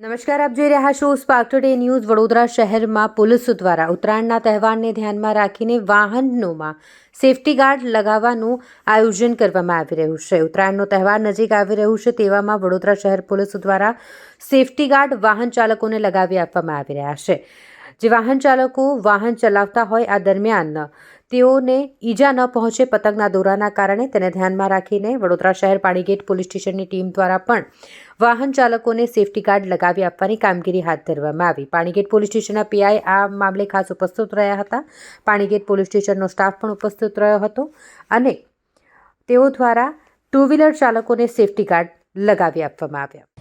નમસ્કાર, આપ જોઈ રહ્યા છો સ્પાર્ક ટુડે ન્યૂઝ. વડોદરા શહેરમાં પોલીસ દ્વારા ઉત્તરાયણના તહેવારને ધ્યાનમાં રાખીને વાહનોમાં સેફટી ગાર્ડ લગાવવાનું આયોજન કરવામાં આવી રહ્યું છે. ઉત્તરાયણનો તહેવાર નજીક આવી રહ્યું છે, તેવામાં વડોદરા શહેર પોલીસ દ્વારા સેફટી ગાર્ડ વાહન ચાલકોને લગાવી આપવામાં આવી રહ્યા છે. જે વાહન ચાલકો વાહન ચલાવતા હોય આ દરમિયાન તેઓને ઈજા ન પહોંચે પતંગના દોરાના કારણે, તેને ધ્યાનમાં રાખીને વડોદરા શહેર પાણીગેટ પોલીસ સ્ટેશનની ટીમ દ્વારા પણ વાહન ચાલકોને સેફટી ગાર્ડ લગાવી આપવાની કામગીરી હાથ ધરવામાં આવી. પાણીગેટ પોલીસ સ્ટેશનના પીઆઈ આ મામલે ખાસ ઉપસ્થિત રહ્યા હતા. પાણીગેટ પોલીસ સ્ટેશનનો સ્ટાફ પણ ઉપસ્થિત રહ્યો હતો અને તેઓ દ્વારા ટુ વ્હીલર ચાલકોને સેફટી ગાર્ડ લગાવી આપવામાં આવ્યા.